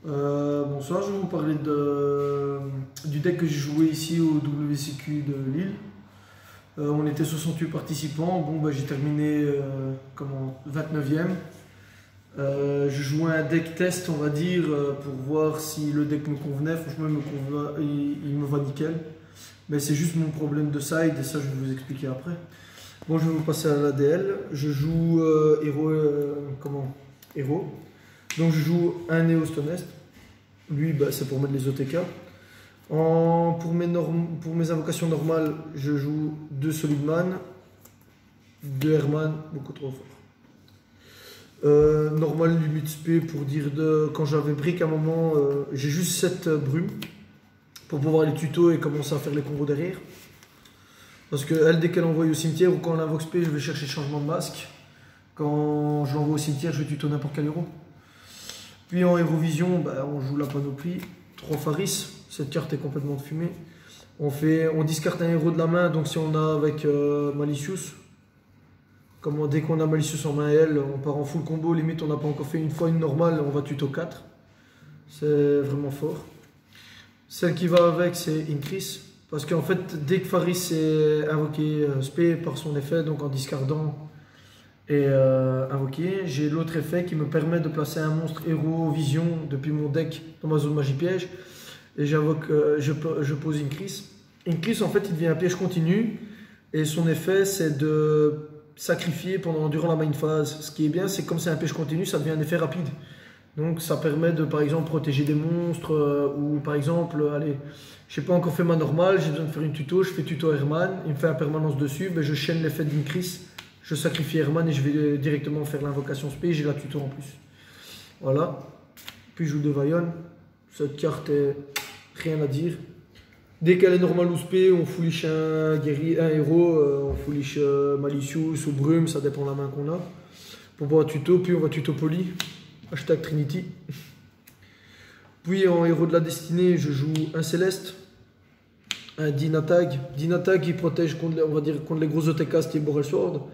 Bonsoir, je vais vous parler du deck que j'ai joué ici au WCQ de Lille. On était 68 participants, bon bah, j'ai terminé 29e. Je jouais un deck test, on va dire, pour voir si le deck me convenait. Franchement, il me va nickel. Mais c'est juste mon problème de side et ça je vais vous expliquer après. Bon, je vais vous passer à l'ADL. Je joue héros. Donc je joue un Néo Stonest. Lui, bah, c'est pour mettre les OTK. Pour mes invocations normales, je joue 2 Solidman, 2 Herman, beaucoup trop fort. Normal limite spé pour dire quand j'avais brick à un moment, j'ai juste 7 brumes pour pouvoir les tutos et commencer à faire les combos derrière. Parce que elle, dès qu'elle envoie au cimetière ou quand elle invoque spé, je vais chercher changement de masque. Quand je l'envoie au cimetière, je vais tuto n'importe quel héros. Puis en Hérovision, bah, on joue la panoplie, 3 Faris, cette carte est complètement fumée. On discarte un héros de la main, donc si on a avec Malicious, dès qu'on a Malicious en main elle, on part en full combo, limite on n'a pas encore fait une fois une normale, on va tuto 4. C'est vraiment fort. Celle qui va avec, c'est Increase, parce qu'en fait, dès que Faris est invoqué spé par son effet, donc en discardant et invoqué, j'ai l'autre effet qui me permet de placer un monstre héros vision depuis mon deck dans ma zone magie piège et je pose Increase. Increase, en fait, il devient un piège continu et son effet c'est de sacrifier durant la main phase. Ce qui est bien, c'est que comme c'est un piège continu, ça devient un effet rapide. Donc ça permet de par exemple protéger des monstres ou par exemple, allez, je n'ai pas encore fait ma normale, j'ai besoin de faire une tuto, je fais tuto Herman, il me fait un permanence dessus, ben je chaîne l'effet d'Increase. Je sacrifie Herman et je vais directement faire l'invocation spé, j'ai la tuto en plus. Voilà. Puis je joue de Vaillon. Cette carte est rien à dire. Dès qu'elle est normale ou spé, on foolish un héros, on foolish Malicious ou Brume, ça dépend de la main qu'on a. Pour pouvoir tuto, puis on va tuto Poly. Hashtag Trinity. Puis en héros de la destinée, je joue un Céleste. Un Dynatag. Dynatag qui protège contre les gros OTK, style Boral Sword.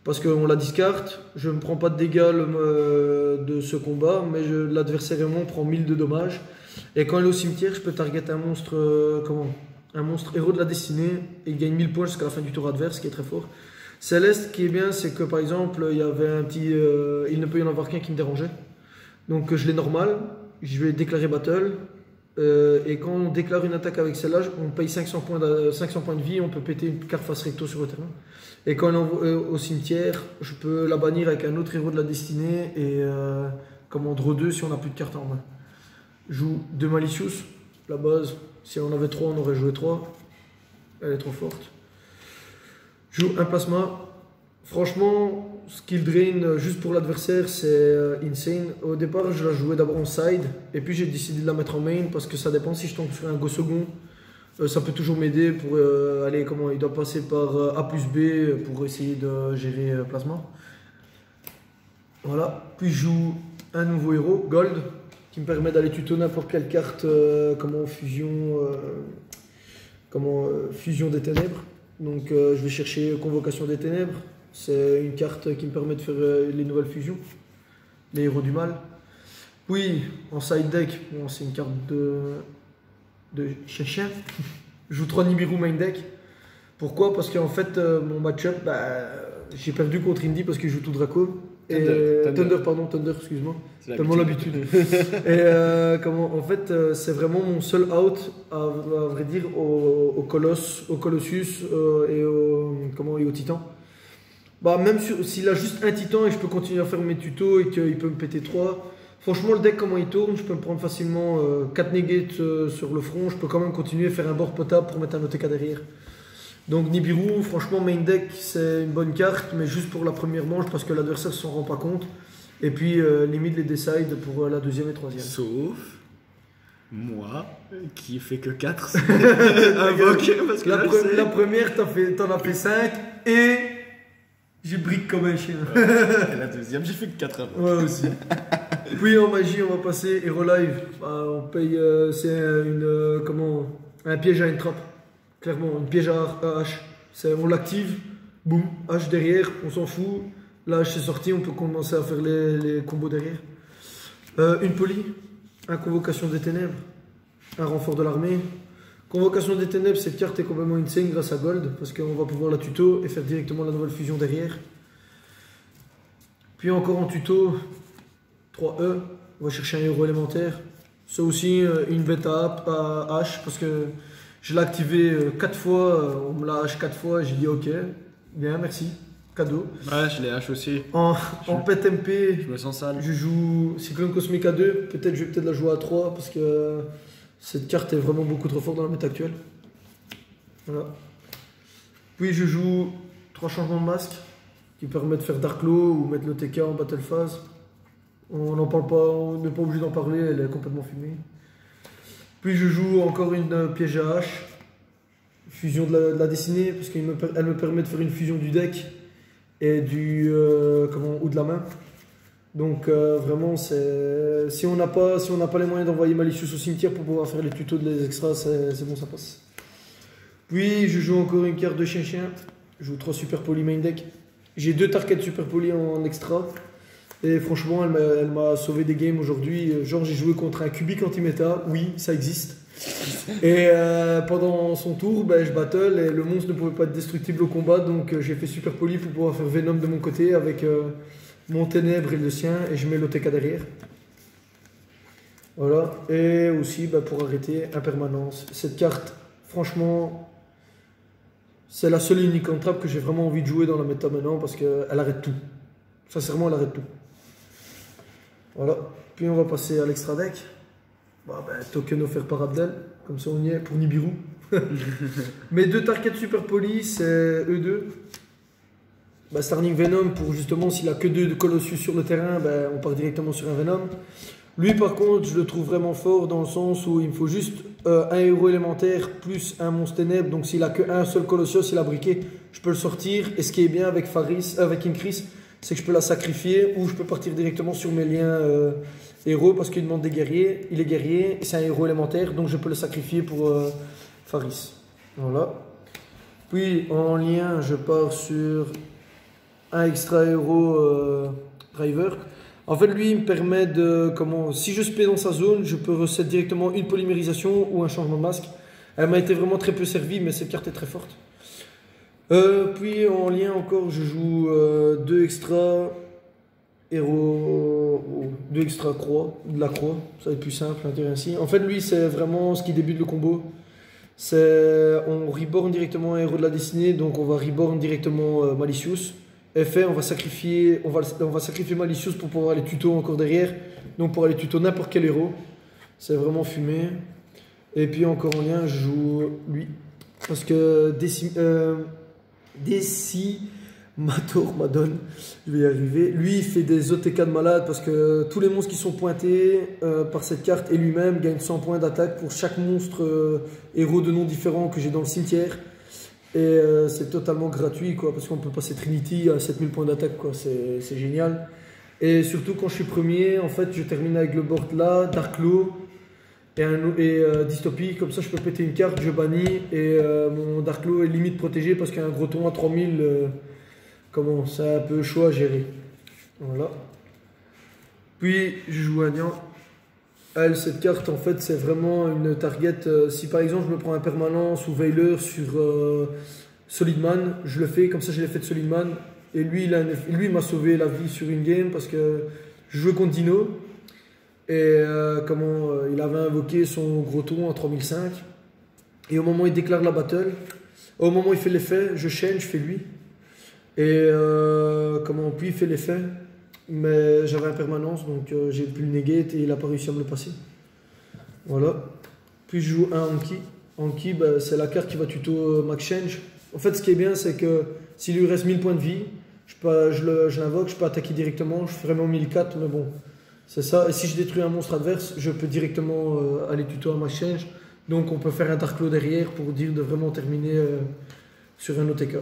Parce qu'on la discarte, je ne prends pas de dégâts de ce combat, mais l'adversaire et moi on prend 1000 de dommages. Et quand elle est au cimetière, je peux target un monstre héros de la destinée, et il gagne 1000 points jusqu'à la fin du tour adverse, ce qui est très fort. Céleste, ce qui est bien, c'est que par exemple, il y avait il ne peut y en avoir qu'un qui me dérangeait. Donc je l'ai normal, je vais déclarer battle. Et quand on déclare une attaque avec celle-là, on paye 500 points de vie, on peut péter une carte face recto sur le terrain. Et quand elle est au cimetière, je peux la bannir avec un autre héros de la destinée et draw 2 si on n'a plus de cartes en main. Je joue 2 Malicious, la base, si on avait 3 on aurait joué 3, elle est trop forte. Je joue un Plasma. Franchement, skill drain juste pour l'adversaire, c'est insane. Au départ, je la jouais d'abord en side, et puis j'ai décidé de la mettre en main parce que ça dépend si je tombe sur un go second. Ça peut toujours m'aider pour il doit passer par A plus B pour essayer de gérer Plasma. Voilà. Puis je joue un nouveau héros, Gold, qui me permet d'aller tuto n'importe quelle carte fusion des ténèbres. Donc je vais chercher Convocation des ténèbres. C'est une carte qui me permet de faire les nouvelles fusions, les héros du mal. Puis en side deck, bon, c'est une carte de chien. Je joue 3 Nibiru main deck. Pourquoi? Parce qu'en fait, mon match-up, j'ai perdu contre Indy parce qu'il joue tout Draco. Thunder, excuse-moi. Tellement l'habitude. Et en fait, c'est vraiment mon seul out, à vrai dire, au Colossus et au Titan. Même s'il a juste un Titan et je peux continuer à faire mes tutos et qu'il peut me péter 3. Franchement, le deck, comment il tourne, je peux me prendre facilement 4 negates sur le front. Je peux quand même continuer à faire un board potable pour mettre un OTK derrière. Donc Nibiru, franchement, main deck, c'est une bonne carte, mais juste pour la première manche parce que l'adversaire ne s'en rend pas compte. Et puis, limite les decide pour la deuxième et troisième. Sauf moi, qui fait que 4 invoque. Parce que la première, t'en as fait 5 et j'ai brick comme un chien. Ouais. Et la deuxième, j'ai fait que 4 invoques. Ouais, aussi. Puis en magie, on va passer Hero Live. On paye, c'est un piège à une trappe. Clairement, un piège à hache. On l'active, boum, hache derrière, on s'en fout. La hache est sortie, on peut commencer à faire les combos derrière. Une poly, un Convocation des Ténèbres, un renfort de l'armée. Convocation des Ténèbres, cette carte est complètement insane grâce à Gold, parce qu'on va pouvoir la tuto et faire directement la nouvelle fusion derrière. Puis encore en tuto, 3E, on va chercher un héros élémentaire. Ça aussi, une bêta à H, parce que je l'ai activé 4 fois, on me l'a H 4 fois, j'ai dit ok, bien, merci, cadeau. Ouais, je l'ai H aussi. En pet MP, Je me sens sale. je joue Cyclone Cosmique à 2, peut-être je vais peut-être la jouer à 3, parce que cette carte est vraiment beaucoup trop forte dans la méta actuelle. Voilà. Puis je joue 3 changements de masque, qui permettent de faire Dark Law ou mettre le TK en Battle Phase. On n'en parle pas, on n'est pas obligé d'en parler, elle est complètement fumée. Puis je joue encore une piège à hache, fusion de la destinée, parce qu'elle me permet de faire une fusion du deck et ou de la main. Donc vraiment, si on n'a pas les moyens d'envoyer Malicious au cimetière pour pouvoir faire les tutos de les extras, c'est bon, ça passe. Puis je joue encore une carte de chien-chien, je joue 3 super poly main deck. J'ai 2 targets super poly en extra. Et franchement, elle m'a sauvé des games aujourd'hui. Genre, j'ai joué contre un cubique anti-méta. Oui, ça existe. Et pendant son tour, ben, je battle et le monstre ne pouvait pas être destructible au combat. Donc, j'ai fait super poli pour pouvoir faire Venom de mon côté avec mon ténèbre et le sien. Et je mets l'OTK derrière. Voilà. Et aussi, ben, pour arrêter, impermanence. Cette carte, franchement, c'est la seule et unique entrave que j'ai vraiment envie de jouer dans la méta maintenant parce qu'elle arrête tout. Sincèrement, elle arrête tout. Voilà. Puis on va passer à l'extra deck. Bah, token offert par Abdel. Comme ça, on y est pour Nibiru. Mes 2 targets super polis, c'est E2. Bah, Starling Venom pour justement, s'il a que 2 de Colossus sur le terrain, bah, on part directement sur un Venom. Lui, par contre, je le trouve vraiment fort dans le sens où il me faut juste un héros élémentaire plus un monstre ténèbres. Donc, s'il a qu'un seul Colossus, il a briqué, je peux le sortir. Et ce qui est bien avec Incris, c'est que je peux la sacrifier ou je peux partir directement sur mes liens héros parce qu'il demande des guerriers. Il est guerrier, c'est un héros élémentaire, donc je peux le sacrifier pour Faris. Voilà. Puis en lien, je pars sur un extra héros driver. En fait, lui, il me permet de... si je spé dans sa zone, je peux reset directement une polymérisation ou un changement de masque. Elle m'a été vraiment très peu servie, mais cette carte est très forte. Puis en lien encore, je joue 2 extra héros, 2 extra croix, de la croix, ça va être plus simple, ainsi. En fait, lui, c'est vraiment ce qui débute le combo. On reborn directement un héros de la destinée, donc on va reborn directement Malicious. Effet, on va sacrifier Malicious pour pouvoir aller tuto encore derrière, donc pour aller tuto n'importe quel héros. C'est vraiment fumé. Et puis encore en lien, je joue lui, parce que Decimator Madone, je vais y arriver. Lui, il fait des OTK de malade parce que tous les monstres qui sont pointés par cette carte et lui-même gagnent 100 points d'attaque pour chaque monstre héros de nom différent que j'ai dans le cimetière. Et c'est totalement gratuit quoi, parce qu'on peut passer Trinity à 7000 points d'attaque, c'est génial. Et surtout quand je suis premier, en fait, je termine avec le board là, Dark Law et Dystopie, comme ça je peux péter une carte, je bannis et mon Dark Law est limite protégé parce qu'un gros ton à 3000, c'est un peu chaud à gérer. Voilà. Puis je joue un Nian. Cette carte en fait c'est vraiment une target. Si par exemple je me prends un permanence ou Veiler sur Solidman, je le fais, comme ça je l'ai fait de Solidman. Et lui il m'a sauvé la vie sur une game parce que je jouais contre Dino. Et il avait invoqué son gros ton à 3005. Et au moment où il déclare la battle, au moment où il fait l'effet, je chaîne, je fais lui. Et puis il fait l'effet. Mais j'avais un permanence, donc j'ai pu le negate et il n'a pas réussi à me le passer. Voilà. Puis je joue un Anki. Anki, c'est la carte qui va tuto Max Change. En fait, ce qui est bien, c'est que s'il lui reste 1000 points de vie, je l'invoque, je peux attaquer directement, je ferai mon 1004, mais bon. C'est ça, et si je détruis un monstre adverse, je peux directement aller tuto à Max Change. Donc on peut faire un Dark Law derrière pour dire de vraiment terminer sur un OTK.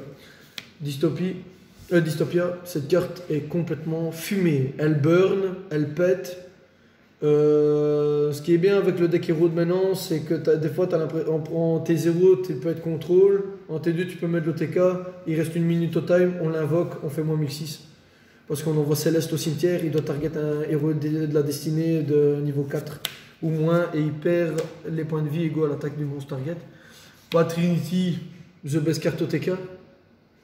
Dystopia, cette carte est complètement fumée. Elle burn, elle pète. Ce qui est bien avec le deck héros de maintenant, c'est que des fois, en T0, tu peux être contrôle. En T2, tu peux mettre l'OTK. Il reste une minute au time, on l'invoque, on fait moins 1006. Parce qu'on envoie Céleste au cimetière, il doit target un héros de la destinée de niveau 4 ou moins, et il perd les points de vie égaux à l'attaque du monstre target. Bah, Trinity, The Best carte OTK.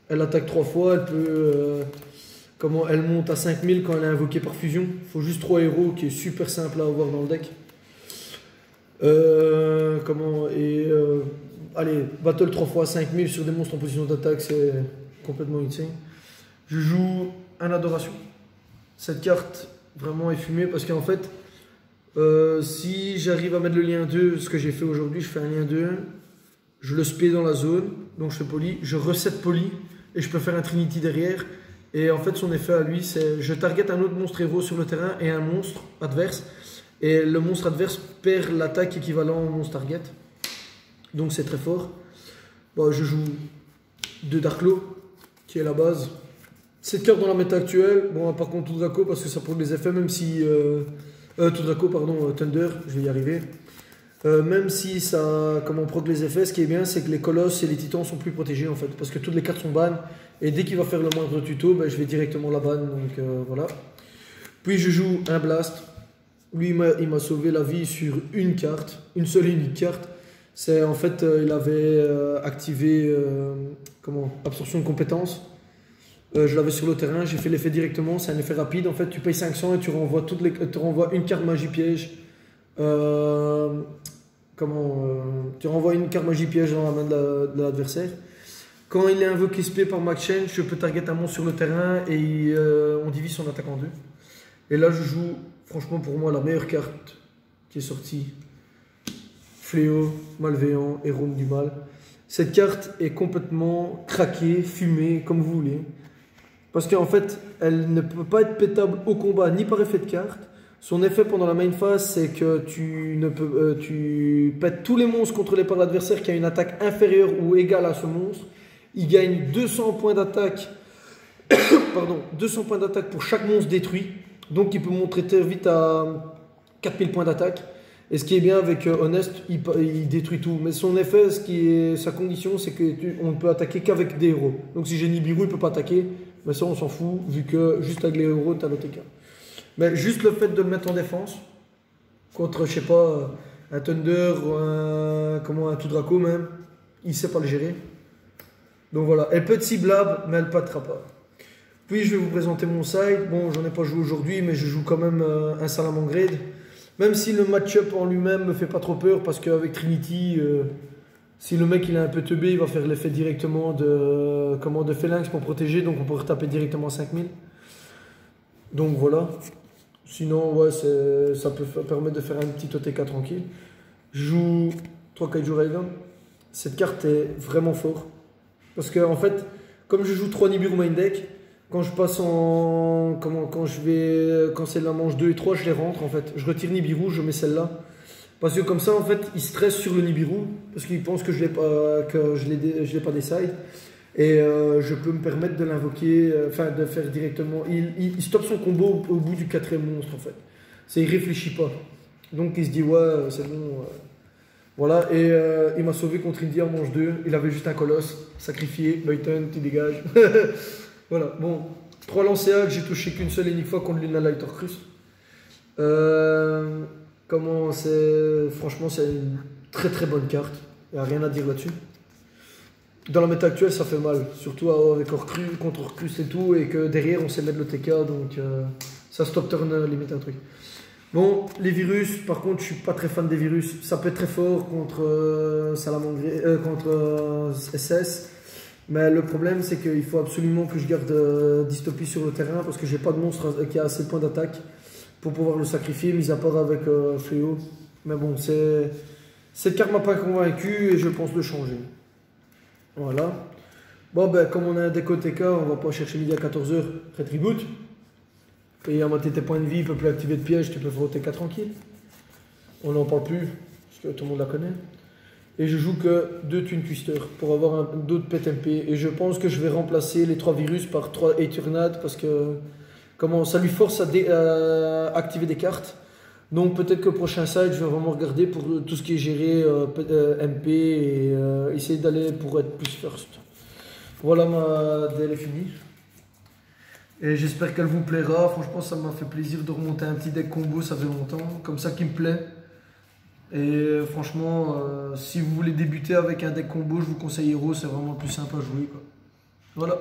Elle attaque 3 fois, elle peut... elle monte à 5000 quand elle est invoquée par fusion. Il faut juste 3 héros qui est super simple à avoir dans le deck. Allez, battle 3 fois 5000 sur des monstres en position d'attaque, c'est complètement insane. Je joue un adoration. Cette carte vraiment est fumée parce qu'en fait, si j'arrive à mettre le lien 2, ce que j'ai fait aujourd'hui, je fais un lien 2, je le spé dans la zone, donc je fais poly, je reset poly et je peux faire un Trinity derrière. Et en fait, son effet à lui, c'est je target un autre monstre héros sur le terrain et un monstre adverse. Et le monstre adverse perd l'attaque équivalent au monstre target. Donc c'est très fort. Bon, je joue 2 Darklo, qui est la base. Cette carte dans la méta actuelle, bon, par contre, tout Draco, parce que ça prend des effets, même si. Tout Draco, pardon, Thunder, je vais y arriver. Même si ça proc les effets, ce qui est bien, c'est que les colosses et les titans sont plus protégés en fait. Parce que toutes les cartes sont ban. Et dès qu'il va faire le moindre tuto, ben, je vais directement la ban. Donc voilà. Puis je joue un Blast. Lui, il m'a sauvé la vie sur une carte, une seule et unique carte. C'est en fait, il avait activé absorption de compétences. Je l'avais sur le terrain, j'ai fait l'effet directement. C'est un effet rapide. En fait, tu payes 500 et tu renvoies, une carte magie piège. Tu renvoies une carte magie piège dans la main de l'adversaire. Quand il est invoqué spé par Max Change, je peux target un monstre sur le terrain et on divise son attaque en 2. Et là, je joue, franchement, pour moi, la meilleure carte qui est sortie. Fléau, Malveillant, Héros du Mal. Cette carte est complètement craquée, fumée, comme vous voulez. Parce qu'en fait, elle ne peut pas être pétable au combat, ni par effet de carte. Son effet pendant la main phase, c'est que tu pètes tous les monstres contrôlés par l'adversaire qui a une attaque inférieure ou égale à ce monstre. Il gagne 200 points d'attaque. Pardon, 200 points d'attaque pour chaque monstre détruit. Donc il peut monter très vite à 4000 points d'attaque. Et ce qui est bien avec Honest, il détruit tout. Mais son effet, sa condition, c'est qu'on ne peut attaquer qu'avec des héros. Donc si j'ai Nibiru, il ne peut pas attaquer. Mais ça, on s'en fout, vu que juste avec les héros, tu as l'OTK. Mais juste le fait de le mettre en défense, contre, je sais pas, un Thunder, un tout Draco même, il ne sait pas le gérer. Donc voilà, elle peut être ciblable, mais elle ne pâtera pas. Puis je vais vous présenter mon side. Bon, j'en ai pas joué aujourd'hui, mais je joue quand même un Salamangreat. Même si le match-up en lui-même me fait pas trop peur, parce qu'avec Trinity, si le mec il est un peu teubé, il va faire l'effet directement de Phalanx pour protéger, donc on peut retaper directement à 5000. Donc voilà. Sinon, ouais, ça peut permettre de faire un petit OTK tranquille. Je joue 3 Kaiju Raiden. Cette carte est vraiment forte. Parce que, en fait, comme je joue 3 Nibiru main deck, quand je passe en. Quand c'est la manche 2 et 3, je les rentre en fait. Je retire Nibiru, je mets celle-là. Parce que comme ça, en fait, il stresse sur le Nibiru. Parce qu'il pense que je l'ai pas décide. Et je peux me permettre de l'invoquer, de faire directement. Il stoppe son combo au bout du 4e monstre en fait. Il réfléchit pas. Donc il se dit, ouais, c'est bon. Voilà, et il m'a sauvé contre Indy en manche 2. Il avait juste un colosse, sacrifié, Buyton, tu dégages. Voilà, bon, 3 lancers que j'ai touché qu'une seule et unique fois contre Luna Lighter Crus. Franchement, c'est une très très bonne carte. Il n'y a rien à dire là-dessus. Dans la méta actuelle, ça fait mal, surtout avec contre Orcus et tout, et que derrière on sait mettre le TK, donc ça stop turn limite un truc. Bon, les virus, par contre, je suis pas très fan des virus. Ça peut être très fort contre contre SS. Mais le problème, c'est qu'il faut absolument que je garde Dystopie sur le terrain parce que j'ai pas de monstre qui a assez de points d'attaque pour pouvoir le sacrifier, mis à part avec Fléau. Mais bon, cette carte m'a pas convaincu et je pense le changer. Voilà. Bon, ben, comme on a un deck OTK, on va pas chercher midi à 14h, Retriboot. Payer à moitié tes points de vie, il peut plus activer de piège, tu peux faire OTK tranquille. On n'en parle plus, parce que tout le monde la connaît. Et je joue que 2 Twin Twister pour avoir d'autres PTMP. Et je pense que je vais remplacer les 3 virus par 3 Eternad parce que ça lui force à activer des cartes. Donc peut-être que le prochain side, je vais vraiment regarder pour tout ce qui est géré MP et essayer d'aller pour être plus first. Voilà, ma DL est finie. Et j'espère qu'elle vous plaira. Franchement, ça m'a fait plaisir de remonter un petit deck combo, ça fait longtemps. Comme ça qui me plaît. Et franchement, si vous voulez débuter avec un deck combo, je vous conseille Hero, c'est vraiment le plus simple à jouer, quoi. Voilà.